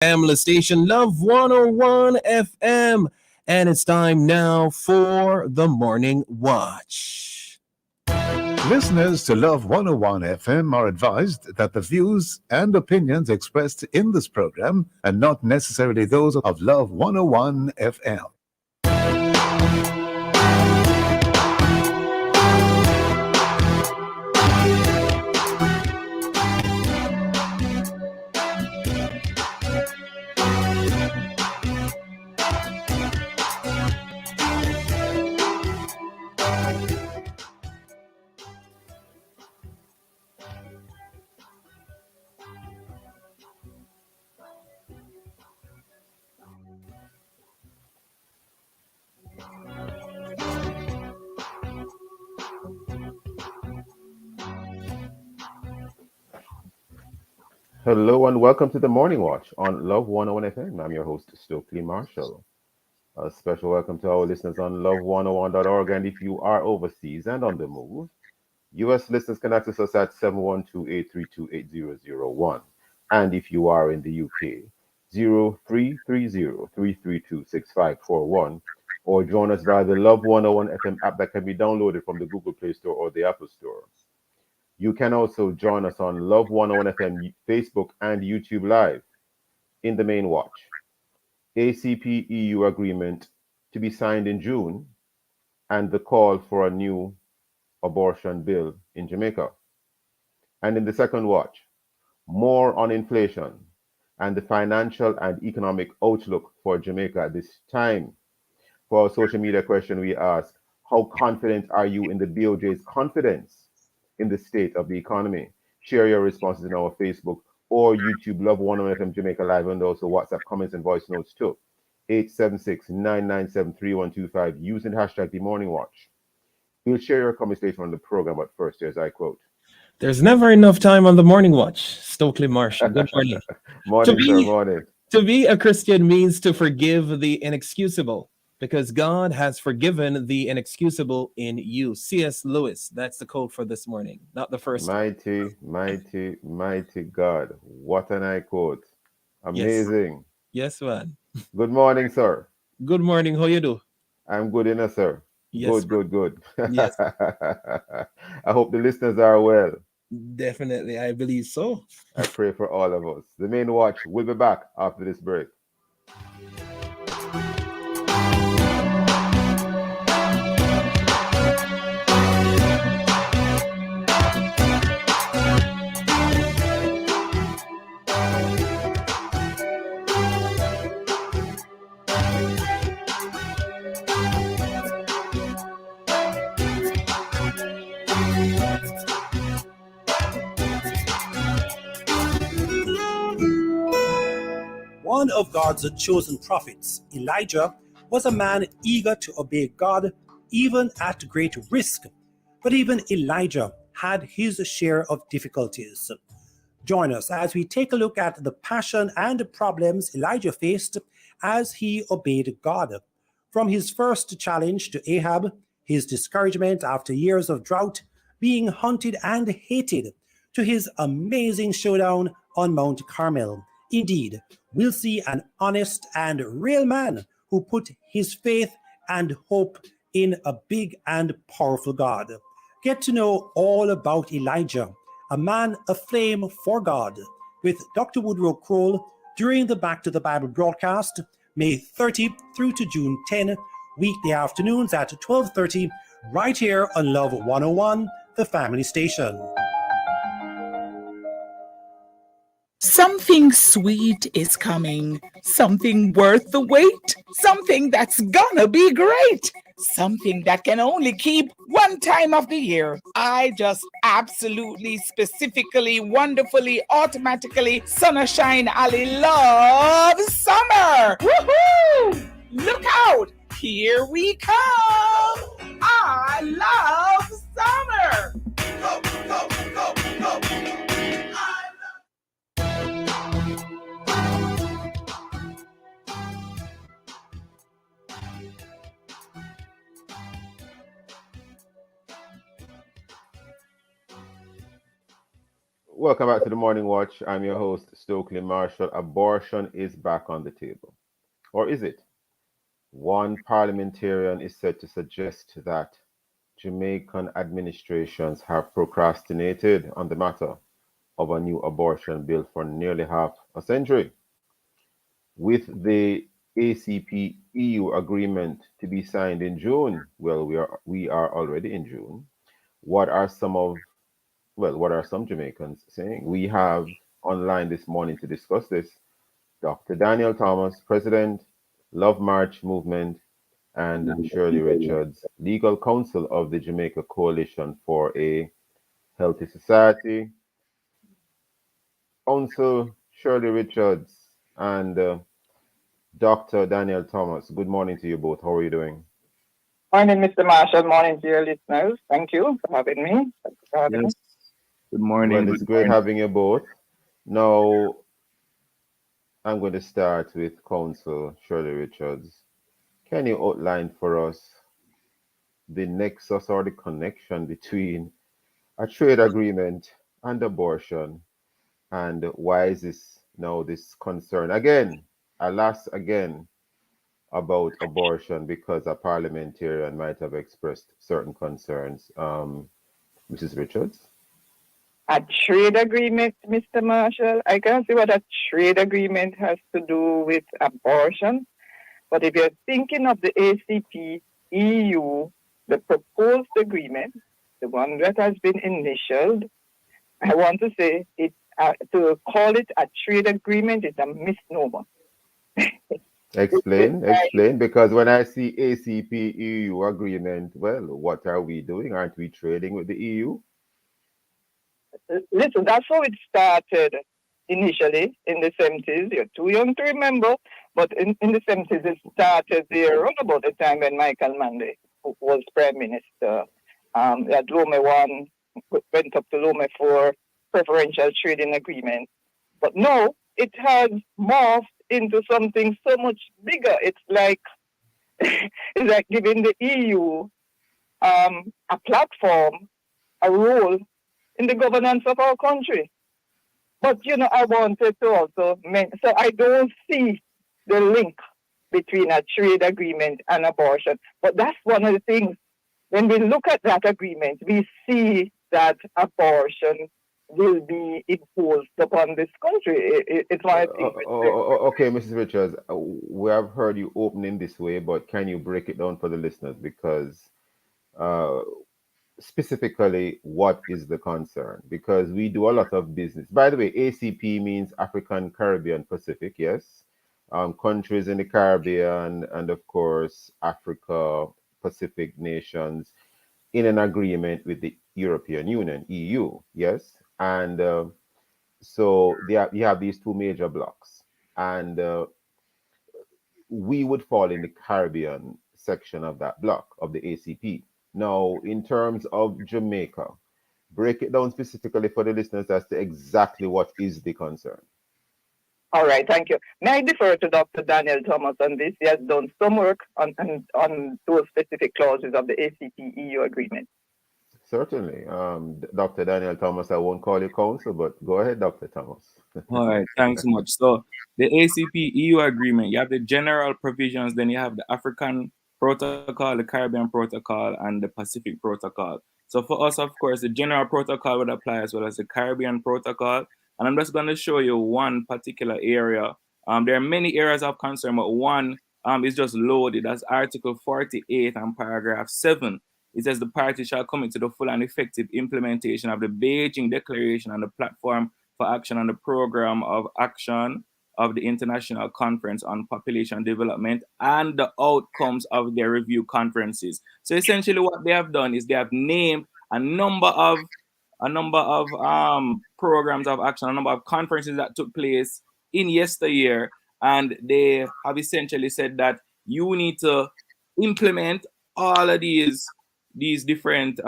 family station, Love 101 FM. And it's time now for the Morning Watch. Listeners to Love 101 FM are advised that the views and opinions expressed in this program are not necessarily those of Love 101 FM. Hello and welcome to the Morning Watch on Love 101 FM. I'm your host, Stokeley Marshall. A special welcome to our listeners on love101.org. And if you are overseas and on the move, US listeners can access us at 712-832-8001. And if you are in the UK, 0330-332-6541, or join us via the Love 101 FM app that can be downloaded from the Google Play Store or the Apple Store. You can also join us on Love 101 FM Facebook and YouTube Live. In the main watch, ACP EU agreement to be signed in June and the call for a new abortion bill in Jamaica. And in the second watch, more on inflation and the financial and economic outlook for Jamaica at this time. For our social media question, we ask, how confident are you in the BOJ's confidence in the state of the economy? Share your responses in our Facebook or YouTube Love 101 FM Jamaica Live, and also WhatsApp comments and voice notes too. 876-997-3125 using hashtag The Morning Watch. We'll share your comments later on the program, but first, here's I quote. There's never enough time on the Morning Watch. Stokely Marshall, good morning. Morning, sir, morning. To be a Christian means to forgive the inexcusable, because God has forgiven the inexcusable in you. C.S. Lewis, that's the quote for this morning, not the first. Mighty, mighty, mighty God. What an I quote. Amazing. Yes, man. Good morning, sir. Good morning. How you do? I'm good enough, sir. Yes, Good. Yes. I hope the listeners are well. Definitely, I believe so. I pray for all of us. The main watch will be back after this break. One of God's chosen prophets, Elijah, was a man eager to obey God, even at great risk. But even Elijah had his share of difficulties. Join us as we take a look at the passion and problems Elijah faced as he obeyed God. From his first challenge to Ahab, his discouragement after years of drought, being hunted and hated, to his amazing showdown on Mount Carmel. Indeed, we'll see an honest and real man who put his faith and hope in a big and powerful God. Get to know all about Elijah, a man aflame for God, with Dr. Woodrow Kroll during the Back to the Bible broadcast, May 30 through to June 10, weekday afternoons at 12:30, right here on Love 101, the family station. Something sweet is coming, something worth the wait, something that's gonna be great, something that can only keep one time of the year. I just absolutely, specifically, wonderfully, automatically, Sunshine Ali love summer. Woohoo! Look out! Here we come! I love summer! Go, go, go, go! Welcome back to the Morning Watch. I'm your host, Stokeley Marshall. Abortion is back on the table. Or is it? One parliamentarian is said to suggest that Jamaican administrations have procrastinated on the matter of a new abortion bill for nearly half a century. With the ACP EU agreement to be signed in June, well, we are already in June. What are some of what are some Jamaicans saying? We have online this morning to discuss this Dr. Daniel Thomas, President, Love March Movement, and Shirley Richards, Legal Counsel of the Jamaica Coalition for a Healthy Society. Counsel Shirley Richards and Dr. Daniel Thomas. Good morning to you both. How are you doing? Morning, Mr. Marshall. Morning to your listeners. Thank you for having me. Yes. Good morning. Well, it's great having you both. Now, I'm going to start with Counsel Shirley Richards. Can you outline for us the nexus or the connection between a trade agreement and abortion, and why is this concern again, alas, again, about abortion because a parliamentarian might have expressed certain concerns? Mrs. Richards? A trade agreement, Mr. Marshall. I can't see what a trade agreement has to do with abortion. But if you're thinking of the ACP EU, the proposed agreement, the one that has been initialed, I want to say it to call it a trade agreement is a misnomer. Explain, because when I see ACP EU agreement, well, what are we doing? Aren't we trading with the EU? Listen, that's how it started initially in the 70s. You're too young to remember, but in the 70s, it started there around about the time when Michael Manley, who was Prime Minister, had Lome 1, went up to Lome 4, preferential trading agreement. But now it has morphed into something so much bigger. It's like giving the EU a platform, a role in the governance of our country. But, I wanted to also so I don't see the link between a trade agreement and abortion. But that's one of the things. When we look at that agreement, we see that abortion will be imposed upon this country. It's one of the things. Okay, Mrs. Richards, we have heard you opening this way, but can you break it down for the listeners? Because specifically, what is the concern? Because we do a lot of business. By the way, ACP means African, Caribbean, Pacific, yes? Countries in the Caribbean and, of course, Africa, Pacific nations in an agreement with the European Union, EU, yes? And so you have these two major blocks. And we would fall in the Caribbean section of that block of the ACP. Now, in terms of Jamaica, break it down specifically for the listeners as to exactly what is the concern. All right, thank you. May I defer to Dr. Daniel Thomas on this? He has done some work on those specific clauses of the ACP EU agreement. Certainly. Dr. Daniel Thomas, I won't call you counsel, but go ahead, Dr. Thomas. All right, thanks so much. So the ACP EU agreement, you have the general provisions, then you have the African protocol, the Caribbean protocol, and the Pacific protocol. So for us, of course, the general protocol would apply as well as the Caribbean protocol. And I'm just going to show you one particular area. There are many areas of concern, but one is just loaded. That's Article 48 and paragraph 7. It says the parties shall commit to the full and effective implementation of the Beijing Declaration and the Platform for Action on the Program of Action of the International Conference on Population Development and the outcomes of their review conferences. So essentially what they have done is they have named a number of programs of action, a number of conferences that took place in yesteryear, and they have essentially said that you need to implement all of these different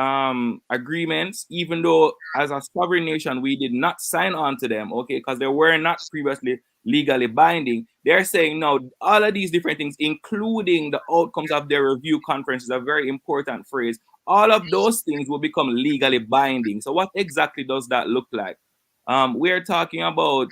agreements, even though as a sovereign nation we did not sign on to them, okay, because they were not previously legally binding. They're saying no, all of these different things, including the outcomes of their review conference, is a very important phrase. All of those things will become legally binding. So what exactly does that look like? We're talking about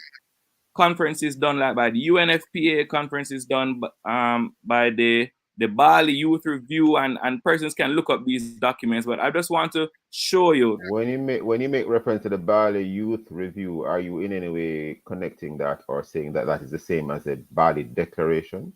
conferences done like by the UNFPA, conferences done by the Bali Youth Review, and persons can look up these documents. But I just want to show you. When you make reference to the Bali Youth Review, are you in any way connecting that or saying that that is the same as a Bali Declaration?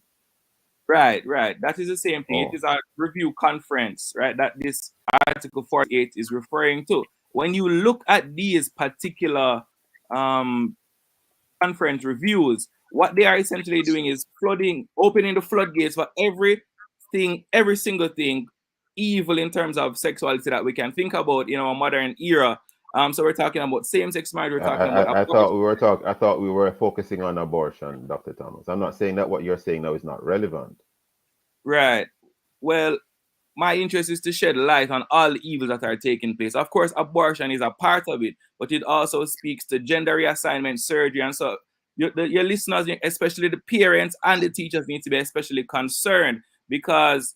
Right. That is the same thing. Oh. It is a review conference, right? That this Article 48 is referring to. When you look at these particular conference reviews, what they are essentially doing is opening the floodgates for every single thing evil in terms of sexuality that we can think about in our modern era. So we're talking about same-sex marriage. We're talking about I thought we were focusing on abortion, Dr. Thomas. I'm not saying that what you're saying now is not relevant. Right. Well, my interest is to shed light on all the evils that are taking place. Of course, abortion is a part of it, but it also speaks to gender reassignment surgery. And so your listeners, especially the parents and the teachers, need to be especially concerned, because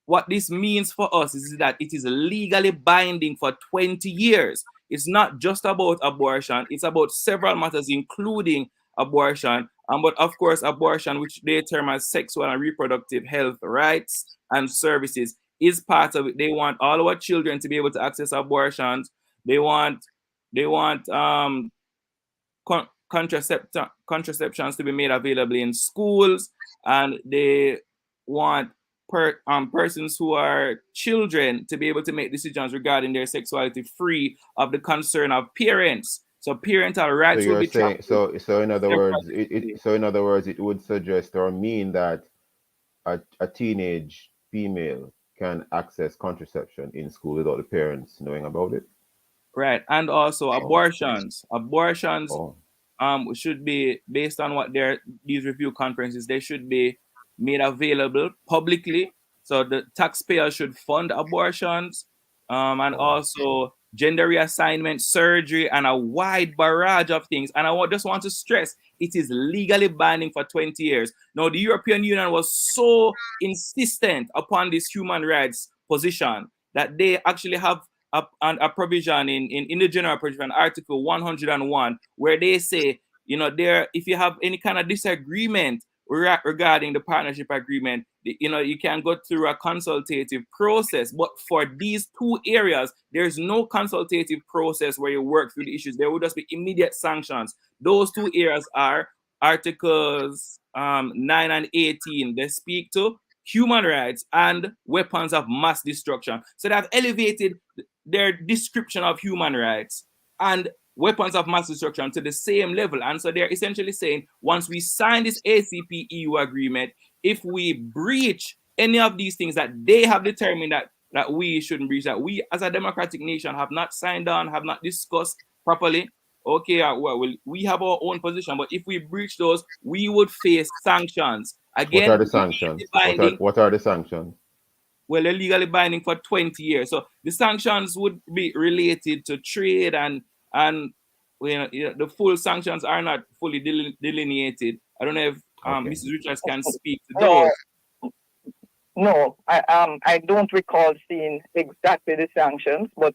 what this means for us is that it is legally binding for 20 years. It's not just about abortion. It's about several matters, including abortion. But of course, abortion, which they term as sexual and reproductive health rights and services, is part of it. They want all our children to be able to access abortions. They want contraceptions to be made available in schools, and they want persons who are children to be able to make decisions regarding their sexuality free of the concern of parents. So parental rights So will you're be saying trampled. so in other words, it would suggest or mean that a teenage female can access contraception in school without the parents knowing about it. Right. And also abortions. Abortions Oh. should be, based on what these review conferences, they should be made available publicly. So the taxpayer should fund abortions, and also gender reassignment surgery, and a wide barrage of things. And I just want to stress, it is legally binding for 20 years. Now, the European Union was so insistent upon this human rights position that they actually have a provision in the general provision, Article 101, where they say, if you have any kind of disagreement regarding the partnership agreement, you can go through a consultative process. But for these two areas, there's no consultative process where you work through the issues. There will just be immediate sanctions. Those two areas are Articles 9 and 18. They speak to human rights and weapons of mass destruction. So they have elevated their description of human rights and weapons of mass destruction to the same level. And so they're essentially saying, once we sign this ACP EU agreement, if we breach any of these things that they have determined that we shouldn't breach, that we as a democratic nation have not signed on, have not discussed properly, okay, well, we have our own position, but if we breach those, we would face sanctions. Again, what are the sanctions? What are the sanctions? Well, they're legally binding for 20 years. So the sanctions would be related to trade, and the full sanctions are not fully delineated. I don't know if Mrs. Richards can speak to those. No, I don't recall seeing exactly the sanctions, but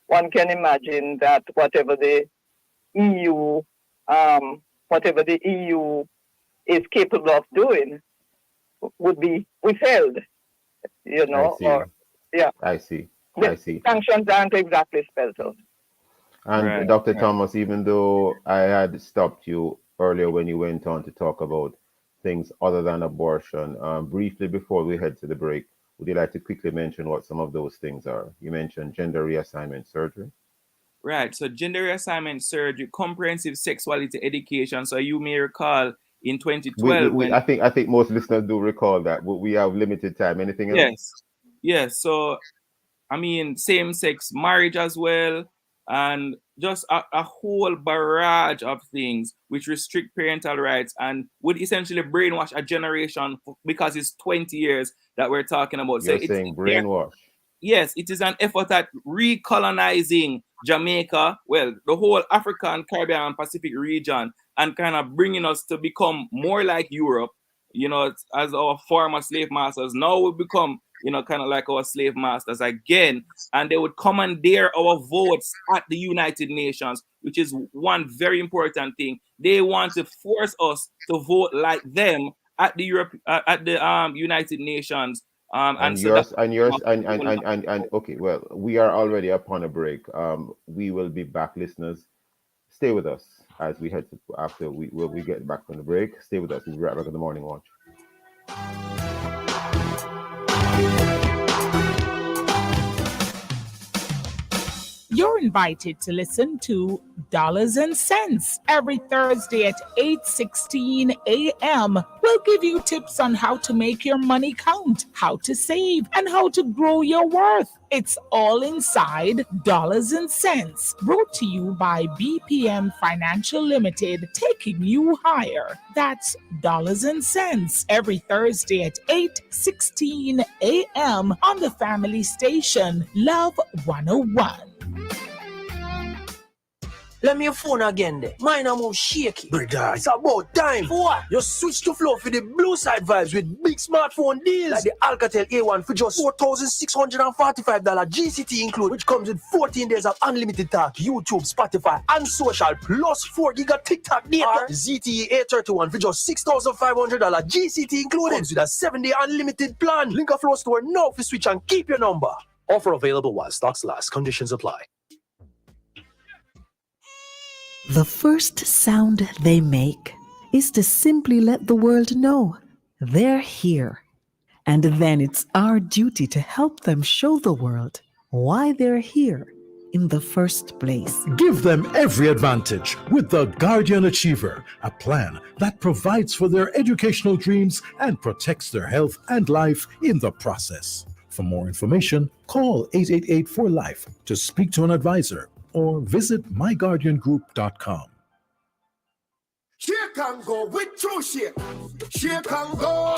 one can imagine that whatever the EU is capable of doing would be withheld. I see. Sanctions aren't exactly spelled out. And Right, Dr. Thomas, even though I had stopped you earlier when you went on to talk about things other than abortion, briefly before we head to the break, would you like to quickly mention what some of those things are? You mentioned gender reassignment surgery. Right. So gender reassignment surgery, comprehensive sexuality education. So you may recall in 2012 I think most listeners do recall that, but we have limited time. Anything else? Yes. So I mean, same-sex marriage as well, and just a whole barrage of things which restrict parental rights and would essentially brainwash a generation, because it's 20 years that we're talking about. You're saying brainwash. Yes, it is an effort at recolonizing Jamaica, well, the whole African, Caribbean, and Pacific region, and kind of bringing us to become more like Europe, as our former slave masters. Now we become, kind of like our slave masters again, and they would commandeer our votes at the United Nations, which is one very important thing. They want to force us to vote like them at the United Nations. And So that. okay, well, we are already upon a break. We will be back, listeners. Stay with us as we head to, after we get back from the break. Stay with us. We'll be right back in the morning watch. You're invited to listen to Dollars and Cents every Thursday at 8:16 a.m. We'll give you tips on how to make your money count, how to save, and how to grow your worth. It's all inside Dollars and Cents, brought to you by BPM Financial Limited, taking you higher. That's Dollars and Cents every Thursday at 8:16 a.m. on the family station Love 101. Let me your phone again there. Mine are more shaky. Brother, it's about time. For what? You switch to Flow for the blue side vibes with big smartphone deals. Like the Alcatel A1 for just $4,645 GCT include, which comes with 14 days of unlimited talk, YouTube, Spotify, and social, plus 4 GB TikTok data. Or ZTE A31 for just $6,500 GCT included. Comes with a 7-day unlimited plan. Link a Flow store now for switch and keep your number. Offer available while stocks last. Conditions apply. The first sound they make is to simply let the world know they're here. And then it's our duty to help them show the world why they're here in the first place. Give them every advantage with the Guardian Achiever, a plan that provides for their educational dreams and protects their health and life in the process. For more information, call 888-4LIFE to speak to an advisor or visit myguardiangroup.com. Shake and go with true shake. Shake and go.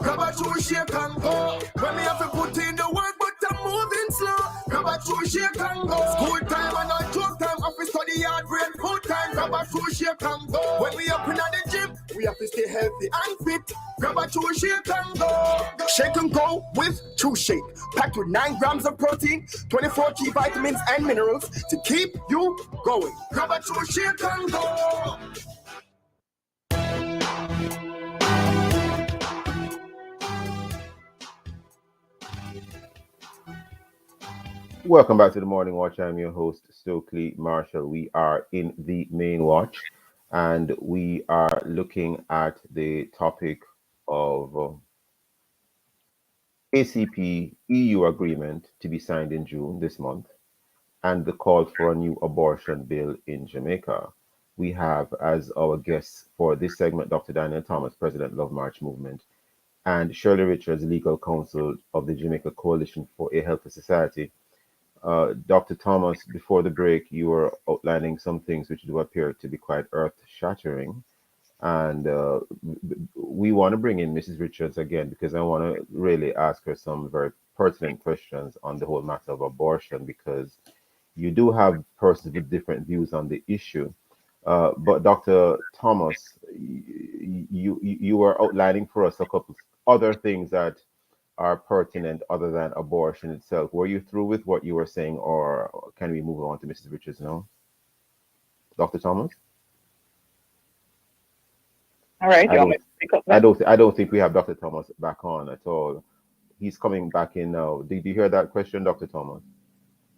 Grab a true shake and go. When me have to put in the work, but I'm moving slow. Grab a true shake and go. School time and not joke time. Have to study hard, brain full time. Grab a true shake and go. When we up in the gym, we have to stay healthy and fit. Grab a true shake and go. Shake and go with True Shake. Packed with 9 grams of protein, 24 key vitamins and minerals to keep you going. Grab a True Shake and go. Welcome back to the Morning Watch. I'm your host, Stokeley Marshall. We are in the main watch, and we are looking at the topic of ACP EU agreement to be signed in June this month, and the call for a new abortion bill in Jamaica. We have as our guests for this segment Dr. Daniel Thomas, President Love March Movement, and Shirley Richards, Legal Counsel of the Jamaica Coalition for a Healthy Society. Dr. Thomas, before the break, you were outlining some things which do appear to be quite earth-shattering. And we want to bring in Mrs. Richards again because I want to really ask her some very pertinent questions on the whole matter of abortion, because you do have persons with different views on the issue. But Dr. Thomas, you were outlining for us a couple other things that are pertinent other than abortion itself. Were you through with what you were saying, or can we move on to Mrs. Richards now? Dr. Thomas? All right, you want me to pick up that? I don't think we have Dr. Thomas back on at all. He's coming back in now. Did you hear that question, Dr. Thomas?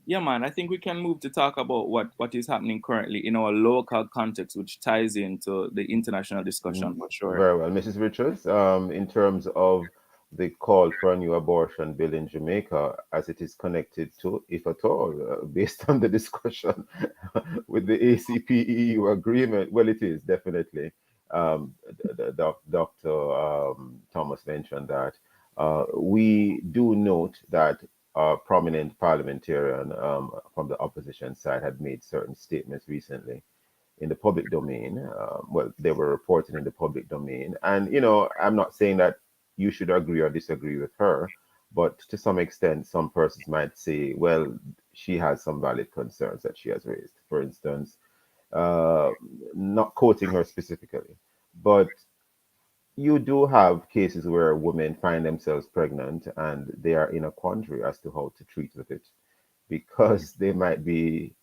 Yeah, man, I think we can move to talk about what is happening currently in our local context, which ties into the international discussion for sure. Very well. Mrs. Richards, in terms of the call for a new abortion bill in Jamaica, as it is connected to, if at all, based on the discussion with the ACP-EU agreement, well, it is definitely. Dr. Thomas mentioned that. We do note that a prominent parliamentarian from the opposition side had made certain statements recently in the public domain. Well, they were reported in the public domain. And, you know, I'm not saying that you should agree or disagree with her, but to some extent, some persons might say, well, she has some valid concerns that she has raised. For instance, not quoting her specifically, but you do have cases where women find themselves pregnant and they are in a quandary as to how to treat with it, because they might be,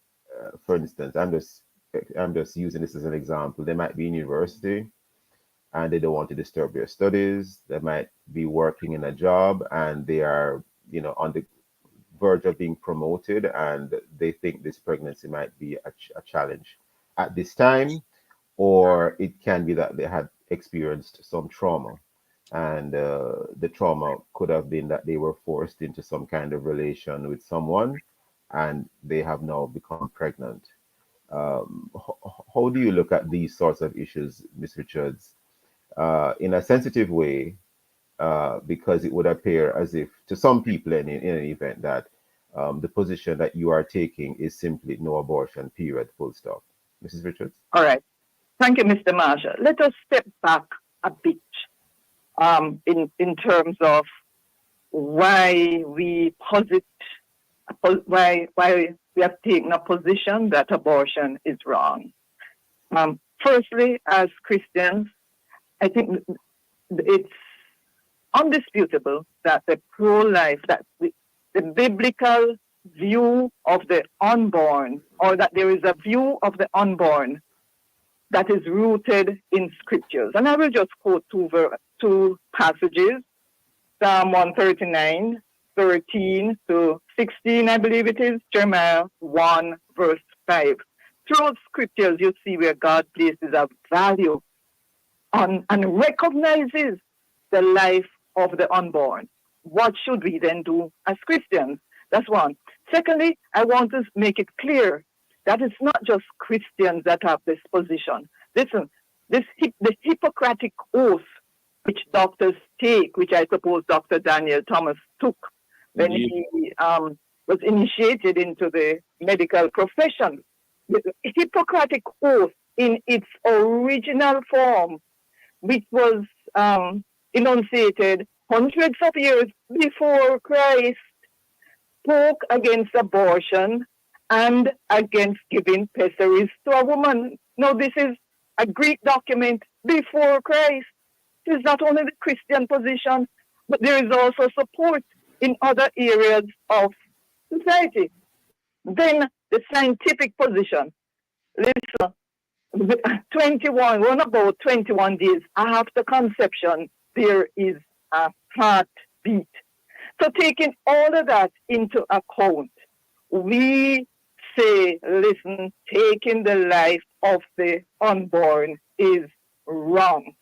for instance, I'm just I'm just using this as an example. They might be in university and they don't want to disturb their studies. They might be working in a job and they are, on the verge of being promoted, and they think this pregnancy might be a challenge at this time, or it can be that they had experienced some trauma, and the trauma could have been that they were forced into some kind of relation with someone, and they have now become pregnant. How do you look at these sorts of issues, Ms. Richards, in a sensitive way? Because it would appear as if, to some people in an event, that the position that you are taking is simply no abortion, period, full stop. Mrs. Richards? All right. Thank you, Mr. Marshall. Let us step back a bit in terms of why we why we have taken a position that abortion is wrong. Firstly, as Christians, I think it's undisputable that the pro-life, that the biblical view of the unborn, or that there is a view of the unborn that is rooted in scriptures. And I will just quote two passages, Psalm 139, 13 to 16, I believe it is, Jeremiah 1, verse 5. Throughout scriptures, you see where God places a value on and recognizes the life of the unborn. What should we then do as Christians? That's one. Secondly, I want to make it clear that it's not just Christians that have this position. Listen, the Hippocratic oath which doctors take, which I suppose Dr. Daniel Thomas took when he was initiated into the medical profession. The Hippocratic oath in its original form, which was enunciated hundreds of years before Christ, spoke against abortion and against giving pessaries to a woman. Now, this is a Greek document before Christ. It is not only the Christian position, but there is also support in other areas of society. Then the scientific position. Listen, about 21 days after conception, there is a heartbeat. So taking all of that into account, we say, listen, taking the life of the unborn is wrong.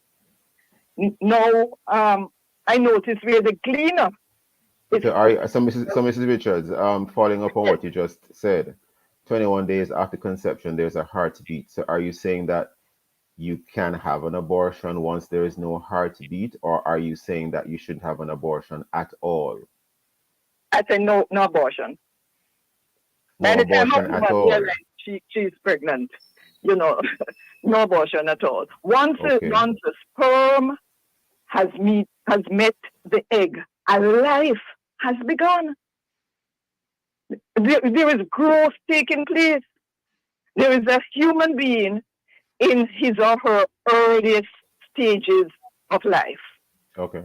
Now, I notice where the cleaner. So, Mrs. Richards, following up on what you just said, 21 days after conception, there's a heartbeat. So are you saying that you can have an abortion once there is no heartbeat, or are you saying that you shouldn't have an abortion at all? I say no abortion. No abortion at all. She's pregnant. No abortion at all. Once the sperm has met the egg, a life has begun. There is growth taking place. There is a human being in his or her earliest stages of life. Okay.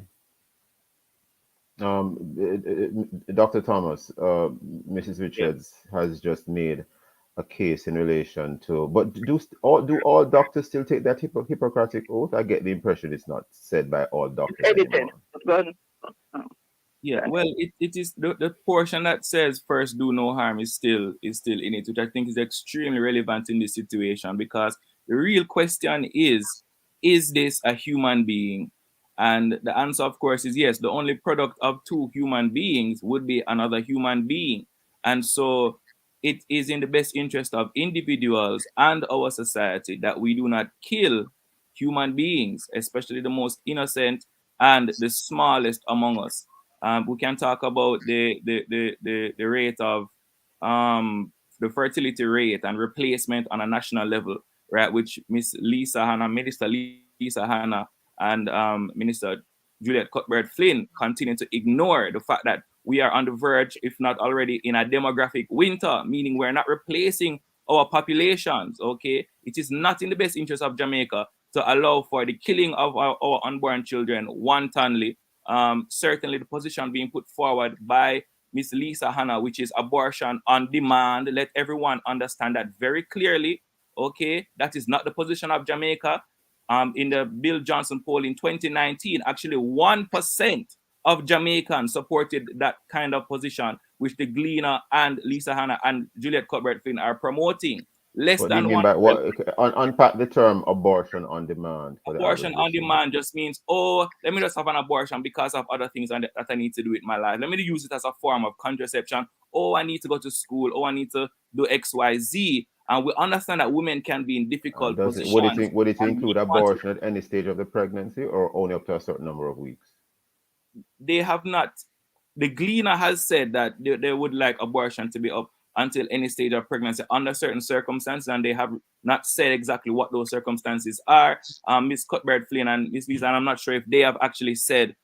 Dr. Thomas, Mrs. Richards has just made a case in relation to, but do all doctors still take that Hippocratic oath? I get the impression it's not said by all doctors anymore. Yeah, well, it is the portion that says first do no harm is still in it, which I think is extremely relevant in this situation, because the real question is this a human being? And the answer, of course, is yes. The only product of two human beings would be another human being. And so it is in the best interest of individuals and our society that we do not kill human beings, especially the most innocent and the smallest among us. We can talk about the rate of the fertility rate and replacement on a national level, right? Which Minister Lisa Hanna and Minister Juliet Cuthbert Flynn continue to ignore the fact that we are on the verge, if not already, in a demographic winter, meaning we're not replacing our populations, okay? It is not in the best interest of Jamaica to allow for the killing of our unborn children wantonly. Certainly the position being put forward by Miss Lisa Hanna, which is abortion on demand, let everyone understand that very clearly, Okay, that is not the position of Jamaica. In the Bill Johnson poll in 2019, actually 1% of Jamaicans supported that kind of position, which the Gleaner and Lisa Hanna and Juliet Cuthbert Flynn are promoting. Less What do you than mean 1%. by what? Unpack the term abortion on demand for the Abortion average on listener. demand just means, oh, let me just have an abortion because of other things that I need to do with my life. Let me use it as a form of contraception. Oh, I need to go to school. Oh, I need to do X, Y, Z. And we understand that women can be in difficult positions. Would it And we include want to- abortion at any stage of the pregnancy or only up to a certain number of weeks? They have not. The Gleaner has said that they would like abortion to be up until any stage of pregnancy under certain circumstances, and they have not said exactly what those circumstances are. Ms. Cuthbert Flynn and Ms. Lisa, and I'm not sure if they have actually said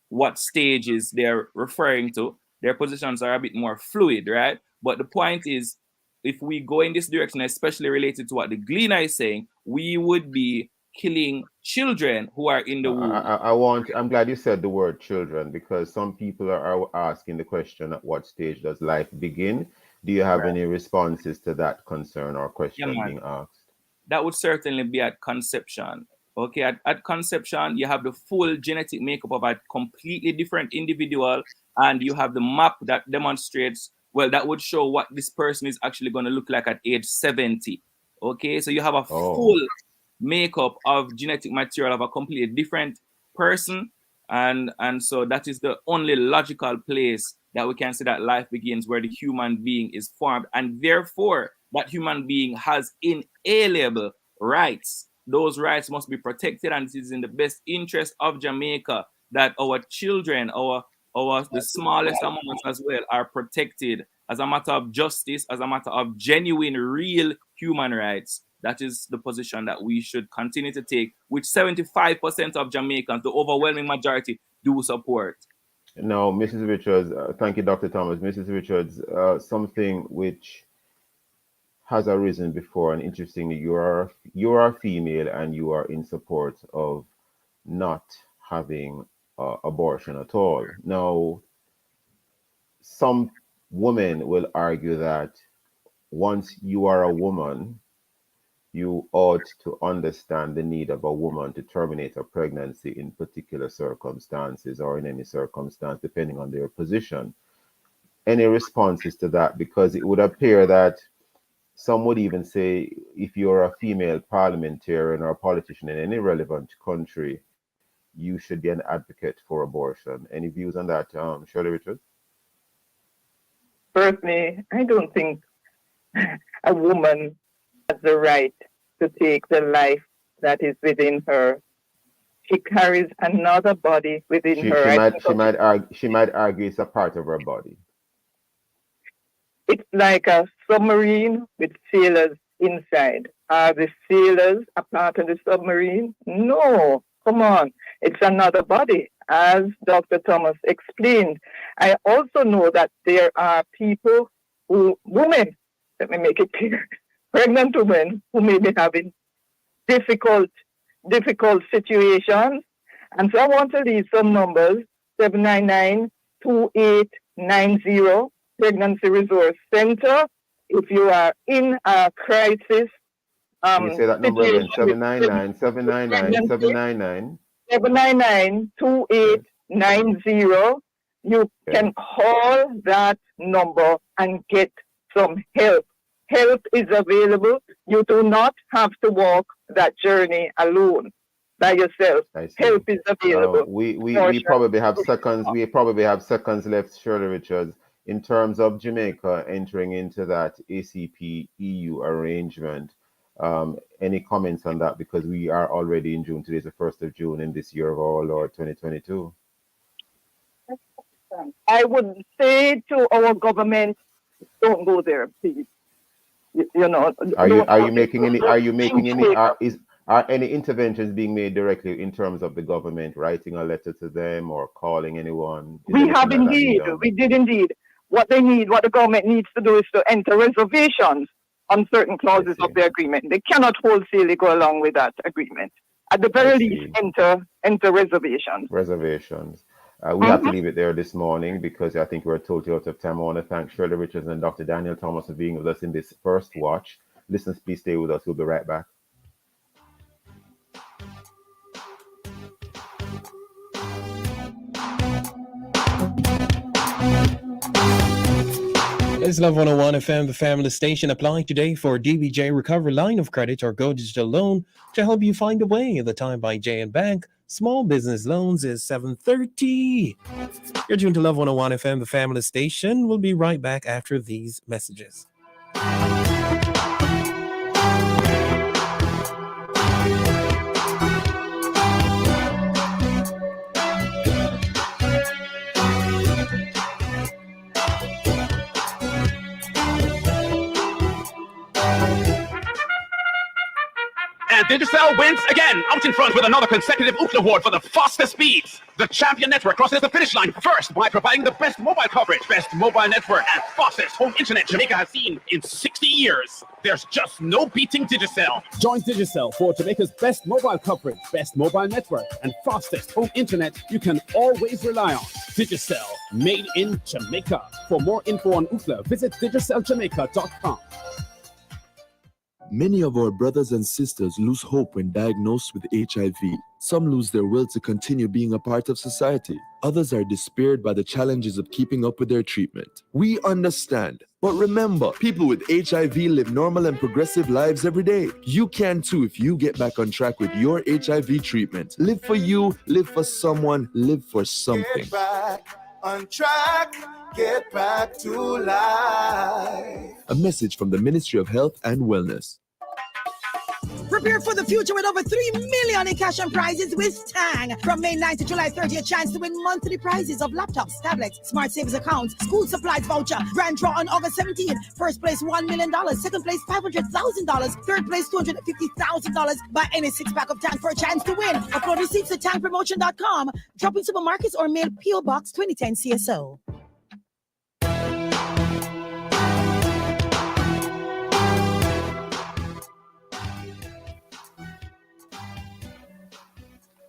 what stages they're referring to. Their positions are a bit more fluid, right? But the point is, if we go in this direction, especially related to what the Gleaner is saying, we would be killing children who are in the womb. I'm glad you said the word children, because some people are asking the question, at what stage does life begin? Do you have any responses to that concern or question being asked? That would certainly be at conception. Okay, at conception, you have the full genetic makeup of a completely different individual, and you have the map that demonstrates, well, that would show what this person is actually going to look like at age 70. Okay, so you have a full makeup of genetic material of a completely different person, and so that is the only logical place that we can say that life begins, where the human being is formed, and therefore that human being has inalienable rights. Those rights must be protected, and it is in the best interest of Jamaica that our children, the smallest among us as well, are protected as a matter of justice, as a matter of genuine, real human rights. That is the position that we should continue to take, which 75% of Jamaicans, the overwhelming majority, do support. Now, Mrs. Richards, thank you, Dr. Thomas. Mrs. Richards, something which has arisen before, and interestingly, you are female and you are in support of not having abortion at all. Now, some women will argue that once you are a woman, you ought to understand the need of a woman to terminate a pregnancy in particular circumstances, or in any circumstance, depending on their position. Any responses to that? Because it would appear that some would even say, if you're a female parliamentarian or a politician in any relevant country, you should be an advocate for abortion. Any views on that, Shirley Richards? Personally, I don't think a woman has the right to take the life that is within her. She carries another body within her. She might argue it's a part of her body. It's like a submarine with sailors inside. Are the sailors a part of the submarine? No, come on. It's another body, as Dr. Thomas explained. I also know that there are people women, let me make it clear, pregnant women who may be having difficult situations. And so I want to leave some numbers: 799-2890. Pregnancy Resource Center. If you are in a crisis, Can you say that number again? 799-799-799. 799-2890. You can call that number and get some help. Help is available. You do not have to walk that journey alone by yourself. Help is available. We probably have seconds. We probably have seconds left, Shirley Richards. In terms of Jamaica entering into that ACP EU arrangement, any comments on that? Because we are already in June. Today is the 1st of June in this year of our Lord 2022. I would say to our government, don't go there, please. You know. Are you making any? Are any interventions being made directly in terms of the government writing a letter to them or calling anyone? We have indeed. We did indeed. What the government needs to do is to enter reservations on certain clauses of the agreement. They cannot wholesale go along with that agreement. At the very least, enter reservations. Reservations. We have to leave it there this morning because I think we're totally out of time. I want to thank Shirley Richards and Dr. Daniel Thomas for being with us in this first watch. Listeners, please stay with us. We'll be right back. It's Love 101 FM, the family station. Apply today for DBJ Recovery Line of Credit or Go Digital Loan to help you find a way. The time by J&B Bank. Small business loans is 7:30. You're tuned to Love 101 FM, the family station. We'll be right back after these messages. And Digicel wins again, out in front with another consecutive Ookla Award for the fastest speeds. The champion network crosses the finish line first by providing the best mobile coverage, best mobile network, and fastest home internet Jamaica has seen in 60 years. There's just no beating Digicel. Join Digicel for Jamaica's best mobile coverage, best mobile network, and fastest home internet you can always rely on. Digicel, made in Jamaica. For more info on Ookla, visit digiceljamaica.com. Many of our brothers and sisters lose hope when diagnosed with HIV. Some lose their will to continue being a part of society. Others are despaired by the challenges of keeping up with their treatment. We understand. But remember, people with HIV live normal and progressive lives every day. You can too if you get back on track with your HIV treatment. Live for you, live for someone, live for something. Get back on track, get back to life. A message from the Ministry of Health and Wellness. Prepare for the future with over 3 million in cash and prizes with Tang. From May 9th to July 30th, a chance to win monthly prizes of laptops, tablets, smart savings accounts, school supplies voucher. Grand draw on August 17th. First place $1 million. Second place $500,000. Third place $250,000. Buy any 6-pack of Tang for a chance to win. Upload receipts to tangpromotion.com. Drop in supermarkets or mail PO Box 2010 CSO.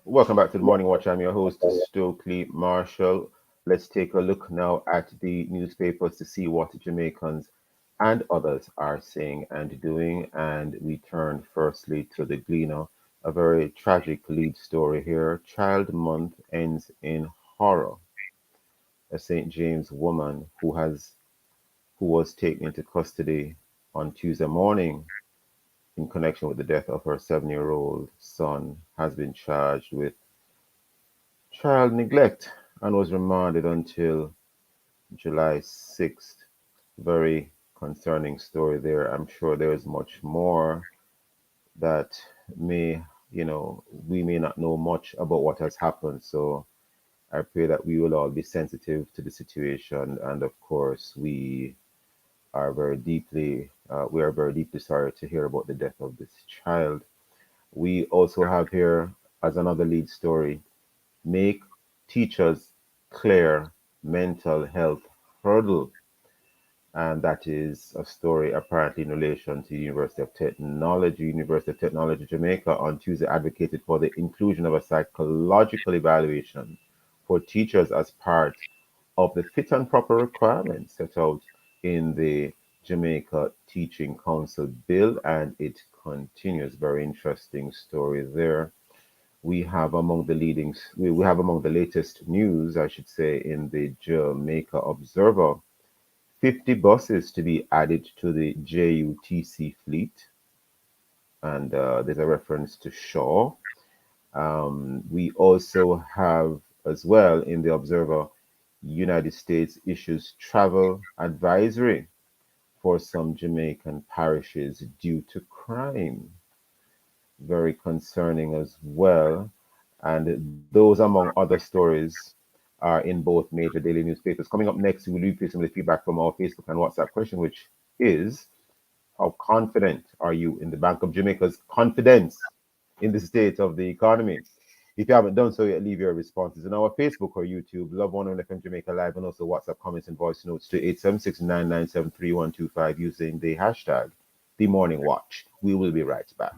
Welcome back to the Morning Watch. I'm your host, Stokeley Marshall. Let's take a look now at the newspapers to see what Jamaicans and others are saying and doing. And we turn firstly to the Gleaner, a very tragic lead story here. Child Month ends in horror. A St. James woman who was taken into custody on Tuesday morning in connection with the death of her 7-year-old son has been charged with child neglect and was remanded until July 6th. Very concerning story there. I'm sure there is much more that we may not know much about what has happened. So I pray that we will all be sensitive to the situation. And of course, we are very deeply sorry to hear about the death of this child. We also have here as another lead story, make teachers clear mental health hurdle. And that is a story apparently in relation to University of Technology Jamaica on Tuesday advocated for the inclusion of a psychological evaluation for teachers as part of the fit and proper requirements set out in the Jamaica Teaching Council bill, and it continues. Very interesting story there. We have among the latest news, I should say, in the Jamaica Observer, 50 buses to be added to the JUTC fleet, and there's a reference to Shaw. We also have as well in the Observer, United States issues travel advisory for some Jamaican parishes due to crime. Very concerning as well. And those, among other stories, are in both major daily newspapers. Coming up next, we will replay some of the feedback from our Facebook and WhatsApp question, which is, how confident are you in the Bank of Jamaica's confidence in the state of the economy? If you haven't done so yet, leave your responses on our Facebook or YouTube, Love 101 FM Jamaica Live, and also WhatsApp comments and voice notes to 876-997-3125 using the hashtag The Morning Watch. We will be right back.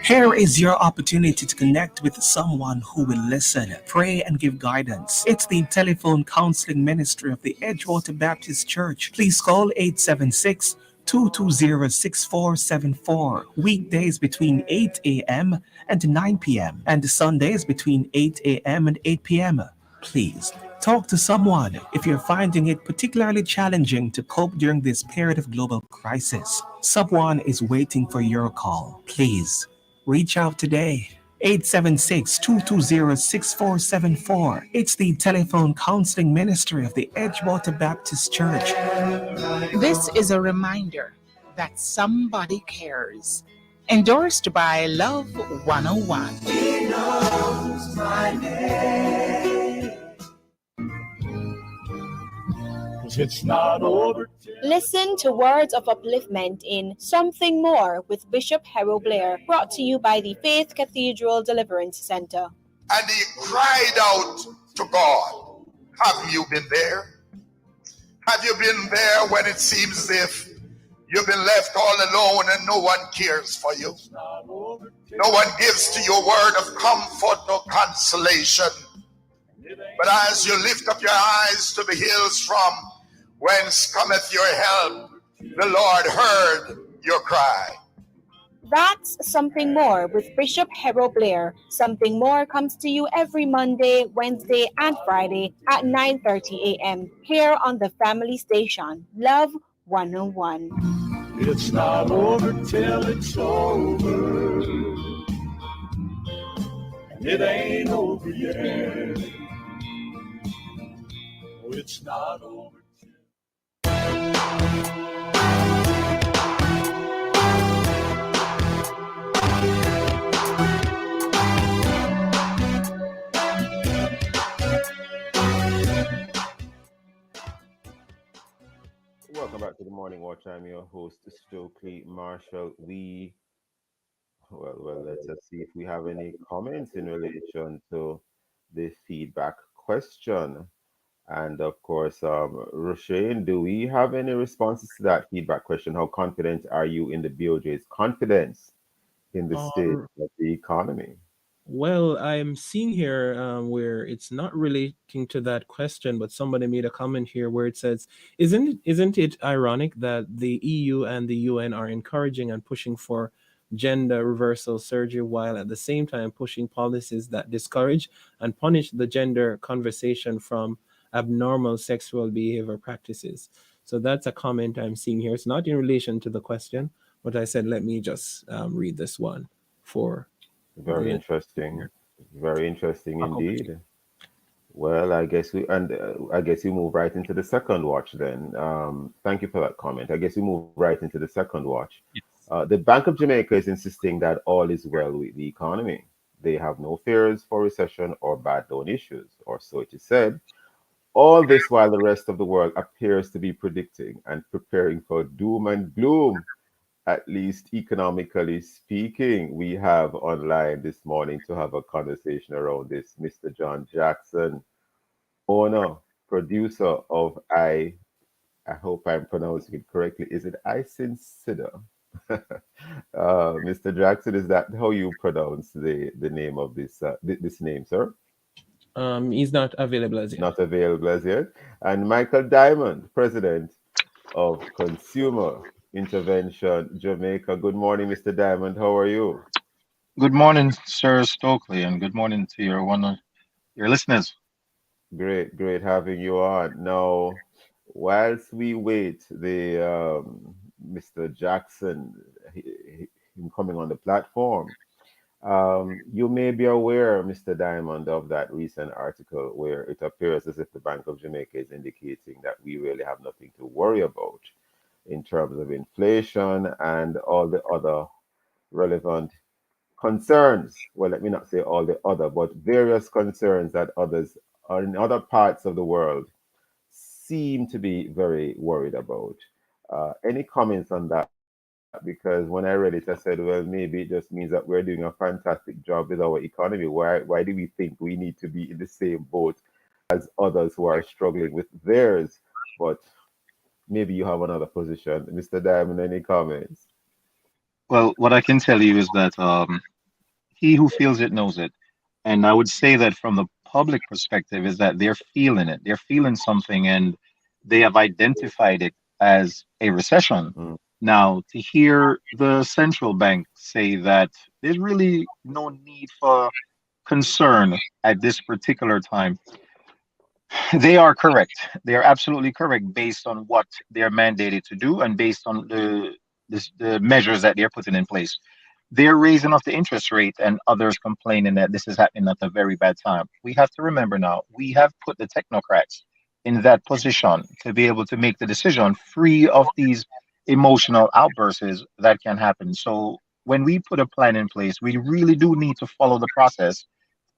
Here is your opportunity to connect with someone who will listen, pray, and give guidance. It's the telephone counseling ministry of the Edgewater Baptist Church. Please call 876 220 6474. Weekdays between 8 a.m. and 9 p.m. and Sundays between 8 a.m. and 8 p.m. Please talk to someone if you're finding it particularly challenging to cope during this period of global crisis. Someone is waiting for your call. Please reach out today. 876 220 6474. It's the telephone counseling ministry of the Edgewater Baptist Church. This is a reminder that somebody cares. Endorsed by Love 101. He knows my name. It's not over. Listen to words of upliftment in Something More with Bishop Harold Blair, brought to you by the Faith Cathedral Deliverance Center. And he cried out to God. Have you been there? Have you been there when it seems as if you've been left all alone and no one cares for you? No one gives to you a word of comfort or consolation. But as you lift up your eyes to the hills from whence cometh your help, the Lord heard your cry. That's Something More with Bishop Harold Blair. Something More comes to you every Monday, Wednesday, and Friday at 9:30 a.m. here on the family station, Love 101. It's not over till it's over. And it ain't over yet. Oh, it's not over. Welcome back to the Morning Watch. I'm your host, Stokeley Marshall. Let's just see if we have any comments in relation to the feedback question. And of course, Roshane, do we have any responses to that feedback question? How confident are you in the BOJ's confidence in the state of the economy? Well, I'm seeing here where it's not relating to that question, but somebody made a comment here where it says, "Isn't it ironic that the EU and the UN are encouraging and pushing for gender reversal surgery while at the same time pushing policies that discourage and punish the gender conversation from abnormal sexual behavior practices?" So that's a comment I'm seeing here. It's not in relation to the question, but I said let me just read this one for. Very interesting. Very interesting indeed. Well, I guess we move right into the second watch then. Thank you for that comment. I guess we move right into the second watch. Yes. The Bank of Jamaica is insisting that all is well with the economy. They have no fears for recession or bad loan issues, or so it is said. All this while the rest of the world appears to be predicting and preparing for doom and gloom. At least economically speaking. We have online this morning to have a conversation around this Mr. John Jackson, owner, producer of I hope I'm pronouncing it correctly. Is it I Consider? Mr. Jackson, is that how you pronounce the name of this this name, sir? He's not available as yet. Not available as yet. And Michael Diamond, president of Consumer Intervention Jamaica. Good morning, Mr. Diamond. How are you? Good morning, Sir Stokeley, and good morning to your listeners. Great having you on. Now, whilst we wait the Mr. Jackson him coming on the platform, you may be aware, Mr. Diamond, of that recent article where it appears as if the Bank of Jamaica is indicating that we really have nothing to worry about in terms of inflation and all the other relevant concerns. Well, let me not say all the other, but various concerns that others are in other parts of the world seem to be very worried about. Any comments on that? Because when I read it, I said, well, maybe it just means that we're doing a fantastic job with our economy. Why do we think we need to be in the same boat as others who are struggling with theirs? But maybe you have another position. Mr. Diamond, any comments? Well, what I can tell you is that He who feels it knows it. And I would say that from the public perspective is that they're feeling it. They're feeling something and they have identified it as a recession. Now, to hear the central bank say that there's really no need for concern at this particular time, they are correct. They are absolutely correct based on what they're mandated to do and based on the measures that they're putting in place. They're raising up the interest rate and others complaining that this is happening at a very bad time. We have to remember now, we have put the technocrats in that position to be able to make the decision free of these emotional outbursts that can happen. So when we put a plan in place, we really do need to follow the process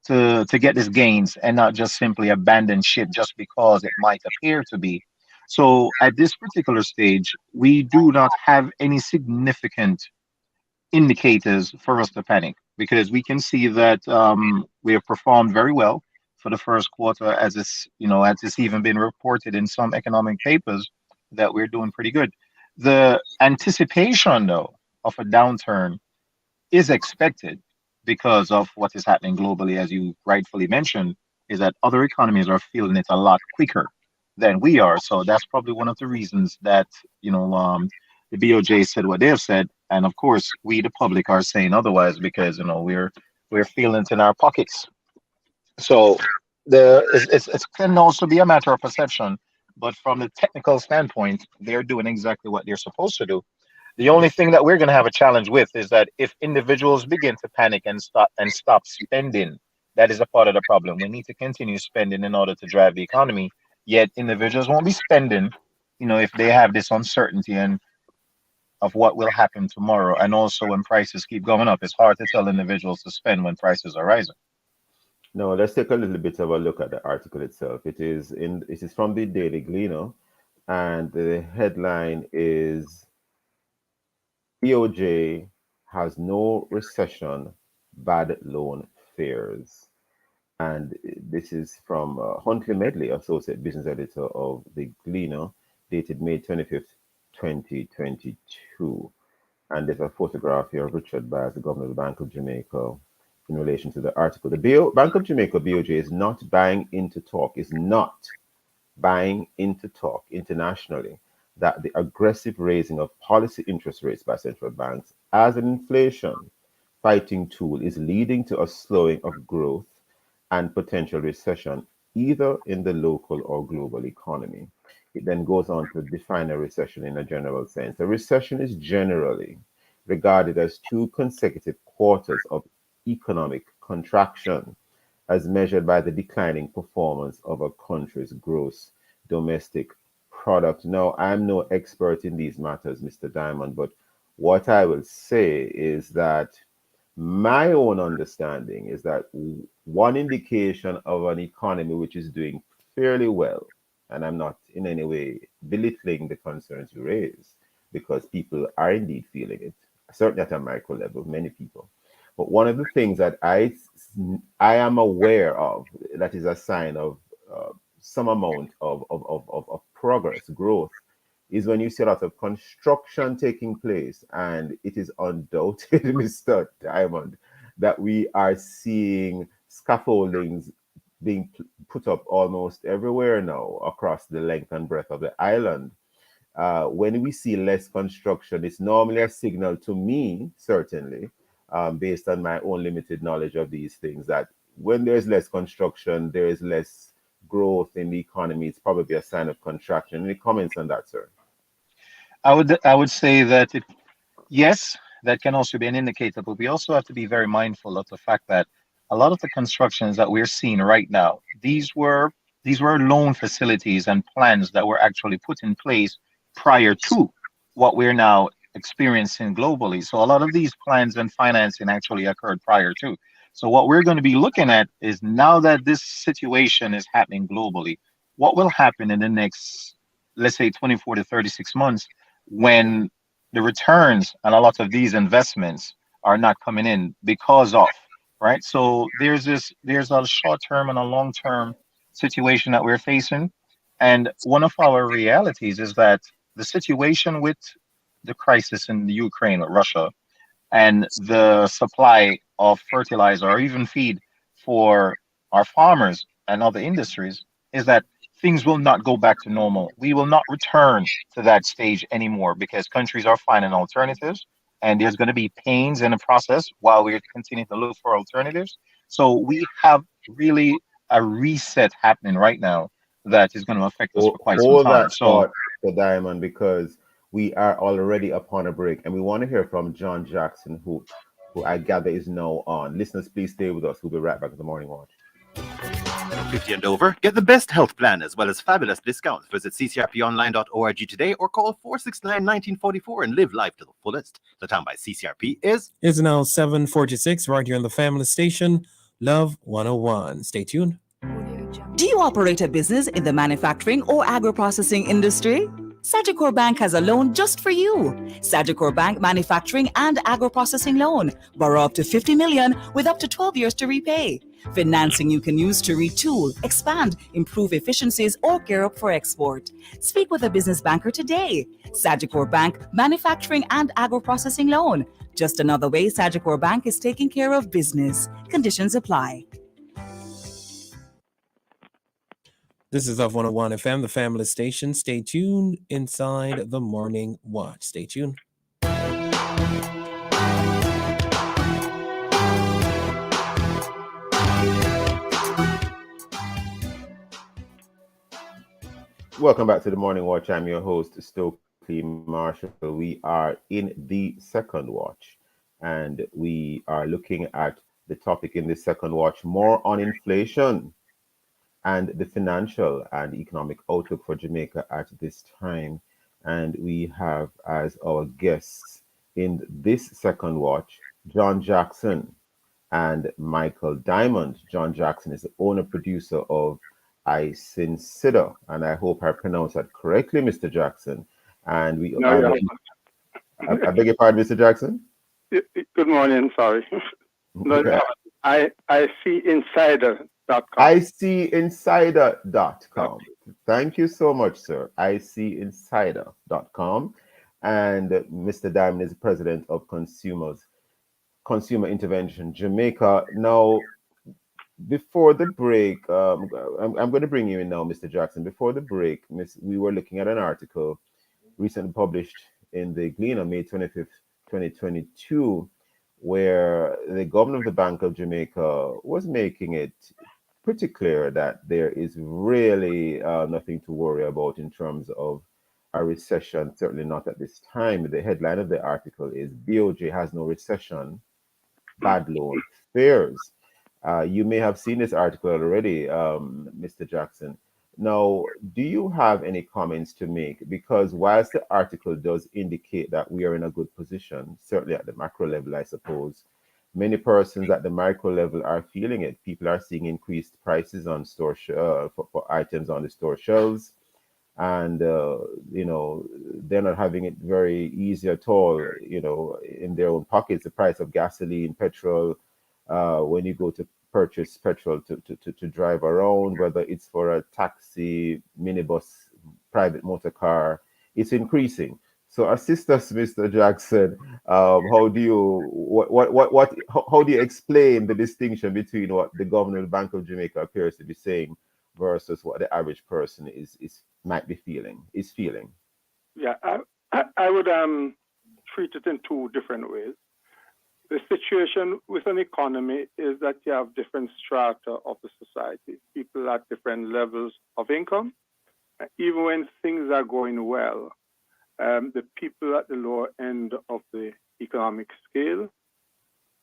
to get these gains and not just simply abandon ship just because it might appear to be. So at this particular stage, we do not have any significant indicators for us to panic because we can see that we have performed very well for the first quarter, as it's even been reported in some economic papers that we're doing pretty good. The anticipation, though, of a downturn is expected because of what is happening globally, as you rightfully mentioned, is that other economies are feeling it a lot quicker than we are. So that's probably one of the reasons that the BOJ said what they've said, and of course we the public are saying otherwise because we're feeling it in our pockets. So it can also be a matter of perception, but from the technical standpoint, they're doing exactly what they're supposed to do. The only thing that we're going to have a challenge with is that if individuals begin to panic and stop spending, that is a part of the problem. We need to continue spending in order to drive the economy. Yet individuals won't be spending, if they have this uncertainty and of what will happen tomorrow. And also when prices keep going up, it's hard to tell individuals to spend when prices are rising. No, let's take a little bit of a look at the article itself. It is from the Daily Gleaner, and the headline is BOJ has no recession, bad loan fears. And this is from Huntley Medley, Associate Business Editor of the Gleaner, dated May 25th, 2022. And there's a photograph here of Richard Bass, the Governor of the Bank of Jamaica, in relation to the article. The Bank of Jamaica, BOJ, is not buying into talk internationally that the aggressive raising of policy interest rates by central banks as an inflation fighting tool is leading to a slowing of growth and potential recession, either in the local or global economy. It then goes on to define a recession in a general sense. A recession is generally regarded as 2 consecutive quarters of economic contraction, as measured by the declining performance of a country's gross domestic product. Now, I'm no expert in these matters, Mr. Diamond, but what I will say is that my own understanding is that one indication of an economy which is doing fairly well, and I'm not in any way belittling the concerns you raise, because people are indeed feeling it, certainly at a micro level, many people. But one of the things that I am aware of that is a sign of some amount of progress, growth, is when you see a lot of construction taking place. And it is undoubted, Mr. Diamond, that we are seeing scaffoldings being put up almost everywhere now across the length and breadth of the island. When we see less construction, it's normally a signal to me, certainly, based on my own limited knowledge of these things, that when there's less construction, there is less growth in the economy. It's probably a sign of contraction. Any comments on that, sir? I would say that yes, that can also be an indicator, but we also have to be very mindful of the fact that a lot of the constructions that we're seeing right now, these were loan facilities and plans that were actually put in place prior to what we're now experiencing globally. So a lot of these plans and financing actually occurred prior to. So what we're going to be looking at is, now that this situation is happening globally, what will happen in the next, let's say, 24 to 36 months, when the returns on a lot of these investments are not coming in because of, right? So there's a short-term and a long-term situation that we're facing. And one of our realities is that the situation with the crisis in the Ukraine with Russia and the supply of fertilizer or even feed for our farmers and other industries is that things will not go back to normal. We will not return to that stage anymore because countries are finding alternatives and there's going to be pains in the process while we continue to look for alternatives. So we have really a reset happening right now that is going to affect us for quite some Hold time. that So thought, the Diamond, because we are already upon a break, and we want to hear from John Jackson, who I gather is now on. Listeners, please stay with us. We'll be right back at the Morning Watch. 50 and over, get the best health plan as well as fabulous discounts. Visit ccrponline.org today or call 469-1944 and live life to the fullest. The time by CCRP is It's now 7:46 right here on the family station, Love 101. Stay tuned. Do you operate a business in the manufacturing or agro-processing industry? Sagicor Bank has a loan just for you. Sagicor Bank Manufacturing and Agro-Processing Loan. Borrow up to 50 million with up to 12 years to repay. Financing you can use to retool, expand, improve efficiencies, or gear up for export. Speak with a business banker today. Sagicor Bank Manufacturing and Agro-Processing Loan. Just another way Sagicor Bank is taking care of business. Conditions apply. This is Love 101 FM, the family station. Stay tuned inside the Morning Watch. Stay tuned. Welcome back to the Morning Watch. I'm your host, Stokeley Marshall. We are in the second watch, and we are looking at the topic in the second watch more on inflation and the financial and economic outlook for Jamaica at this time. And we have as our guests in this second watch, John Jackson and Michael Diamond. John Jackson is the owner producer of I Consider, and I hope I pronounced that correctly, Mr. Jackson. And we, No, I beg your pardon, Mr. Jackson. Good morning. Sorry. No, Okay. I see Insider.com. ICinsider.com. Thank you so much, sir. ICinsider.com. And Mr. Diamond is the president of Consumer Intervention Jamaica. Now, before the break, I'm going to bring you in now, Mr. Jackson. Before the break, we were looking at an article recently published in the Gleaner, May 25th, 2022, where the governor of the Bank of Jamaica was making it pretty clear that there is really nothing to worry about in terms of a recession, certainly not at this time. The headline of the article is BOJ has no recession, bad loan fears. You may have seen this article already, Mr. Jackson. Now, do you have any comments to make? Because whilst the article does indicate that we are in a good position, certainly at the macro level, I suppose, many persons at the micro level are feeling it. People are seeing increased prices on store for items on the store shelves, and they're not having it very easy at all. In their own pockets, the price of gasoline, petrol, when you go to purchase petrol to drive around, whether it's for a taxi, minibus, private motor car, it's increasing. So assist us, Mr. Jackson. How do you explain the distinction between what the governor of the Bank of Jamaica appears to be saying versus what the average person might be feeling? Yeah, I would treat it in two different ways. The situation with an economy is that you have different strata of the society, people at different levels of income. Even when things are going well, the people at the lower end of the economic scale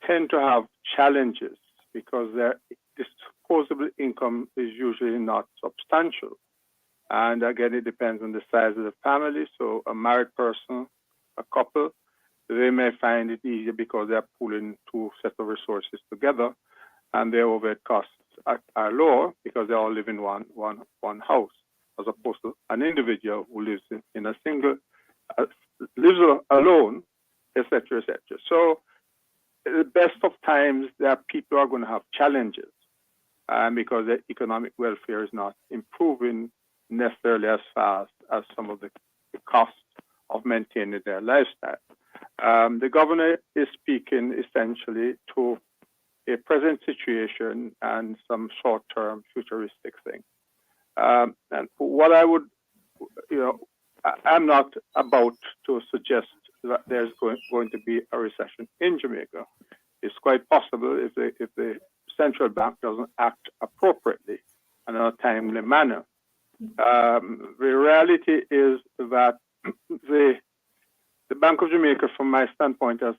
tend to have challenges because their disposable income is usually not substantial. And again, it depends on the size of the family. So a married person, a couple, they may find it easier because they're pooling two sets of resources together, and their overhead costs are lower because they all live in one house, as opposed to an individual who lives in a single, lives alone, etc., etc. So, at the best of times, there are people who are going to have challenges, because their economic welfare is not improving necessarily as fast as some of the costs of maintaining their lifestyle. The governor is speaking essentially to a present situation and some short-term futuristic thing. And what I would, I'm not about to suggest that there's going to be a recession in Jamaica. It's quite possible if the central bank doesn't act appropriately and in a timely manner. The reality is that the Bank of Jamaica, from my standpoint, has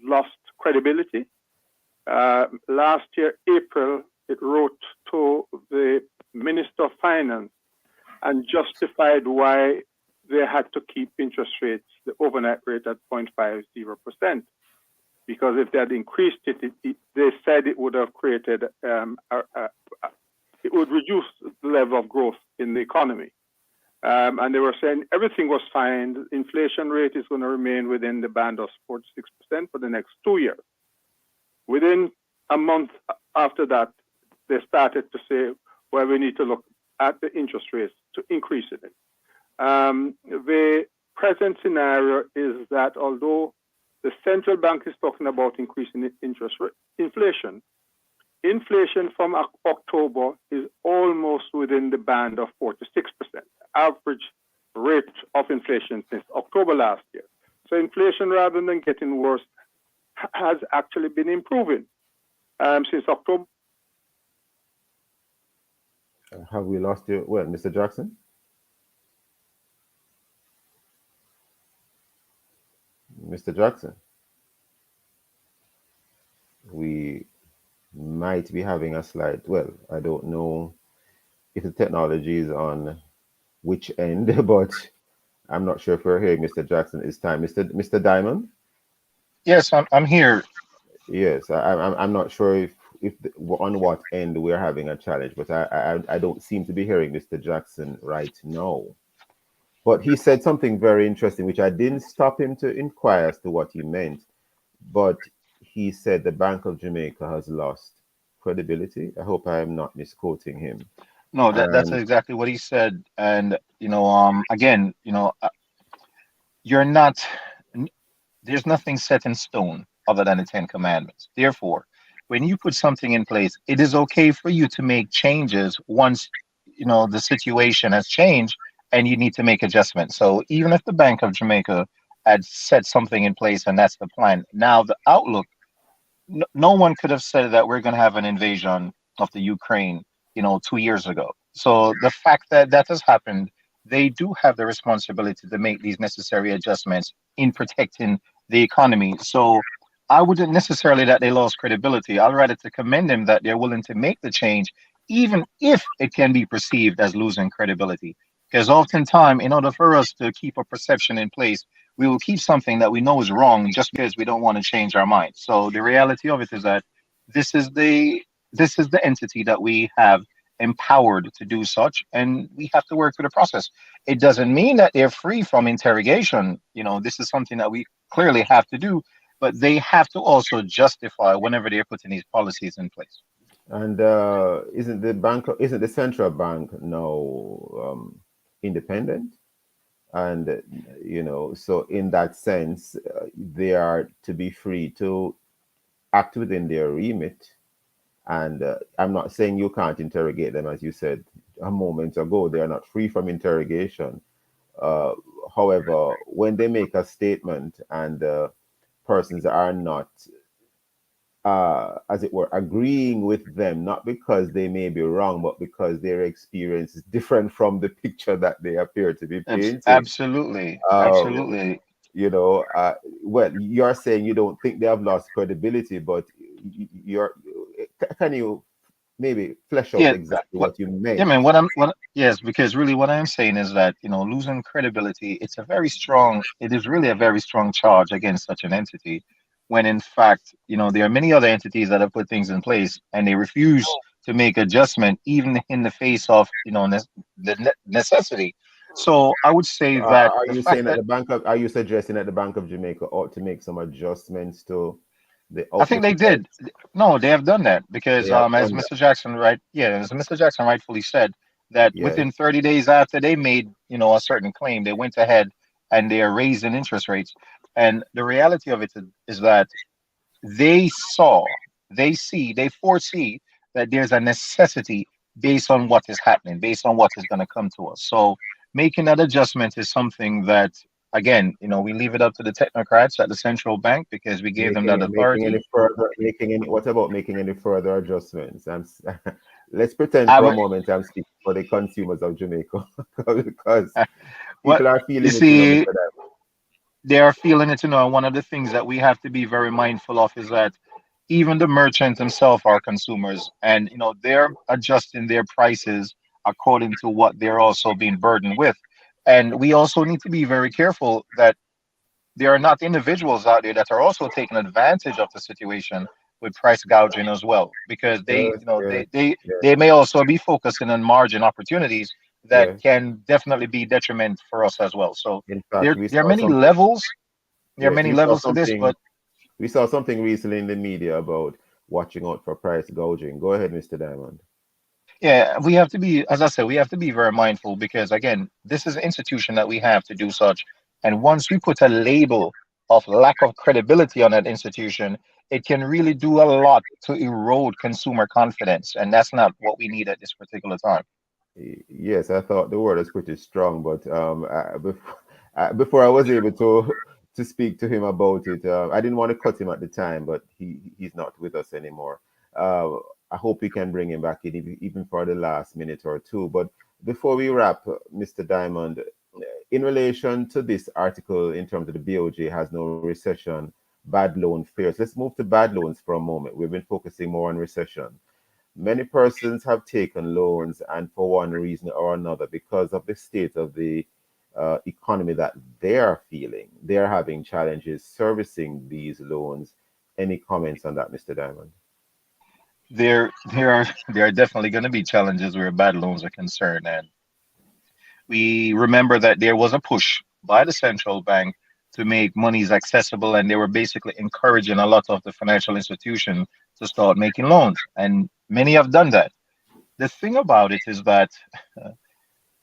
lost credibility. Last year, April, it wrote to the Minister of Finance and justified why they had to keep interest rates, the overnight rate at 0.50%. Because if they had increased it, they said it would have created, it would reduce the level of growth in the economy. And they were saying everything was fine. The inflation rate is going to remain within the band of 4 to 6% for the next 2 years. Within a month after that, they started to say, well, we need to look at the interest rates to increase it. The present scenario is that although the central bank is talking about increasing interest rate, inflation from October is almost within the band of 4 to 6%, average rate of inflation since October last year. So inflation, rather than getting worse, has actually been improving since October. Have we lost you? Well, Mr. Jackson? Mr. Jackson? We might be having a slight, well, I don't know if the technology is on which end, but I'm not sure if we're hearing Mr. Jackson this time. Mr. Diamond? Yes, I'm here. Yes, I'm not sure if on what end we're having a challenge, but I don't seem to be hearing Mr. Jackson right now. But he said something very interesting, which I didn't stop him to inquire as to what he meant. But he said the Bank of Jamaica has lost credibility. I hope I am not misquoting him. No, that's exactly what he said. And again, you're not. There's nothing set in stone other than the Ten Commandments. Therefore, when you put something in place, it is okay for you to make changes once the situation has changed and you need to make adjustments. So even if the Bank of Jamaica had set something in place and that's the plan, now the outlook, no one could have said that we're going to have an invasion of the Ukraine 2 years ago. So the fact that that has happened, they do have the responsibility to make these necessary adjustments in protecting the economy. So I wouldn't necessarily that they lost credibility. I'd rather to commend them that they're willing to make the change, even if it can be perceived as losing credibility. Because oftentimes, in order for us to keep a perception in place, we will keep something that we know is wrong just because we don't want to change our mind. So the reality of it is that this is the entity that we have empowered to do such, and we have to work through the process. It doesn't mean that they're free from interrogation. This is something that we clearly have to do, but they have to also justify whenever they're putting these policies in place. And isn't the central bank now independent? And so in that sense, they are to be free to act within their remit. And I'm not saying you can't interrogate them, as you said a moment ago. They are not free from interrogation. However, when they make a statement and persons are not, as it were, agreeing with them, not because they may be wrong, but because their experience is different from the picture that they appear to be painting. Absolutely. Absolutely. Well, you're saying you don't think they have lost credibility, but can you maybe flesh out exactly what you meant? Yeah, man. Yes, because really what I'm saying is that losing credibility, it is really a very strong charge against such an entity, when in fact there are many other entities that have put things in place and they refuse to make adjustment even in the face of the necessity. So I would say that are you suggesting that the Bank of Jamaica ought to make some adjustments to the I think they did. No, they have done that because as Mr. Jackson rightfully said, that within 30 days after they made a certain claim, they went ahead and they are raising interest rates. And the reality of it is that they saw they foresee that there's a necessity based on what is happening, based on what is going to come to us. So making that adjustment is something that, again, we leave it up to the technocrats at the central bank because we gave them that authority. What about making any further adjustments? Let's pretend I for a would, moment I'm speaking for the consumers of Jamaica because what people are you feeling it, see, Mr. Diamond. they are feeling it. One of the things that we have to be very mindful of is that even the merchants themselves are consumers, and they're adjusting their prices according to what they're also being burdened with. And we also need to be very careful that there are not individuals out there that are also taking advantage of the situation with price gouging as well, because they Yes, you know yes, yes, they may also be focusing on margin opportunities that yes. can definitely be detriment for us as well. So In fact, there are many levels. There are yes, many levels to this, but we saw something recently in the media about watching out for price gouging. Go ahead, Mr. Diamond. yeah, we have to be, as I said, we have to be very mindful because, again, this is an institution that we have to do such. And once we put a label of lack of credibility on that institution, it can really do a lot to erode consumer confidence. And that's not what we need at this particular time. Yes, I thought the word was pretty strong, but before I was able to speak to him about it, I didn't want to cut him at the time, but he's not with us anymore. I hope we can bring him back in even for the last minute or two. But before we wrap, Mr. Diamond, in relation to this article, in terms of the BOJ has no recession, bad loan fears. Let's move to bad loans for a moment. We've been focusing more on recession. Many persons have taken loans, and for one reason or another, because of the state of the economy that they are feeling, they're having challenges servicing these loans. Any comments on that, Mr. Diamond? There are definitely going to be challenges where bad loans are concerned, and we remember that there was a push by the central bank to make monies accessible, and they were basically encouraging a lot of the financial institutions to start making loans, and many have done that. The thing about it is that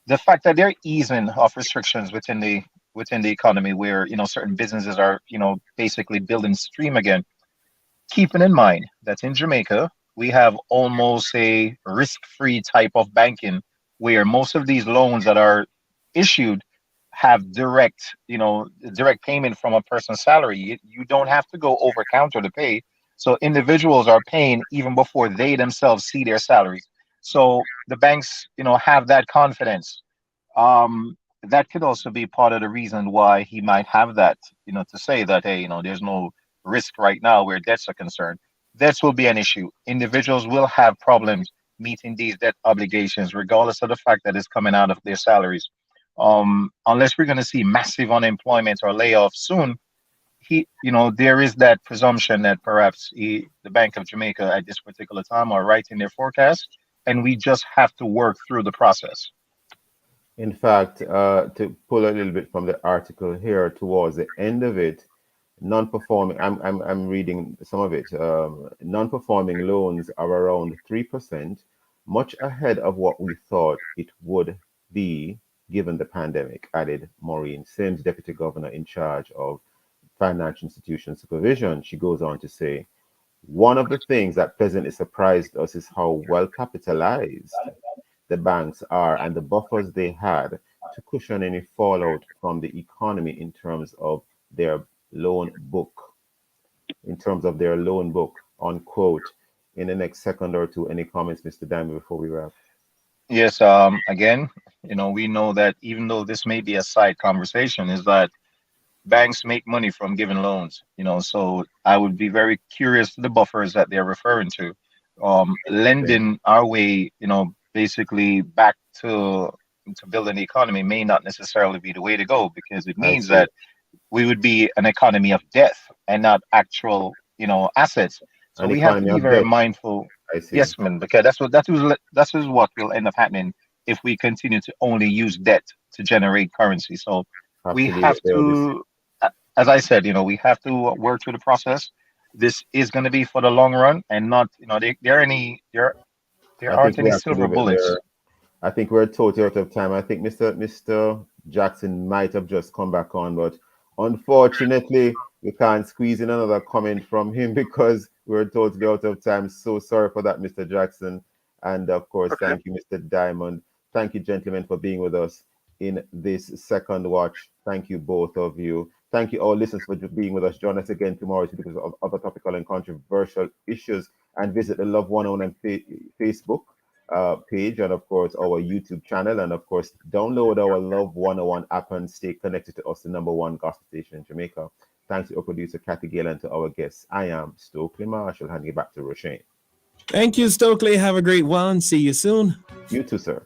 the fact that they're easing of restrictions within the economy, where certain businesses are basically building stream again, keeping in mind that in Jamaica, we have almost a risk-free type of banking where most of these loans that are issued have direct payment from a person's salary. You don't have to go over counter to pay. So individuals are paying even before they themselves see their salaries. So the banks, have that confidence. That could also be part of the reason why he might have that, to say that, hey, there's no risk right now where debts are concerned. Debts will be an issue. Individuals will have problems meeting these debt obligations, regardless of the fact that it's coming out of their salaries. Unless we're going to see massive unemployment or layoffs soon, there is that presumption that perhaps the Bank of Jamaica at this particular time are right in their forecast, and we just have to work through the process. In fact, to pull a little bit from the article here, towards the end of it, non-performing. I'm reading some of it. Non-performing loans are around 3%, much ahead of what we thought it would be given the pandemic, added Maureen Sims, Deputy Governor in charge of Financial Institution Supervision. She goes on to say, one of the things that pleasantly surprised us is how well capitalized the banks are and the buffers they had to cushion any fallout from the economy in terms of their loan book, unquote. In the next second or two, any comments, Mr. Diamond, before we wrap? Yes, again, we know that even though this may be a side conversation, is that banks make money from giving loans, so I would be very curious to the buffers that they're referring to. Lending our way, basically back to building the economy may not necessarily be the way to go, because it means that we would be an economy of death and not actual, assets. So An we have to economy be of very debt. mindful. I see. Yes, man, because that is what will end up happening if we continue to only use debt to generate currency. So Have we to leave have it there. to, as I said, we have to work through the process. This is going to be for the long run, and not, there I aren't think we any have to silver leave it bullets. there. I think we're totally out of time. I think Mr. Jackson might have just come back on, but unfortunately, we can't squeeze in another comment from him because we're totally out of time. So sorry for that, Mr. Jackson. And of course, thank you, Mr. Diamond. Thank you, gentlemen, for being with us in this second watch. Thank you, both of you. Thank you, all listeners, for being with us. Join us again tomorrow because of other topical and controversial issues. And visit the Love 101 Facebook page, and of course our YouTube channel, and of course download our Love 101 app and stay connected to us, the #1 gospel station in Jamaica. Thanks to our producer Kathy Gale and to our guests. I am Stokeley Marshall, handing it back to Roshane. Thank you, Stokeley. Have a great one. See you soon. You too, sir.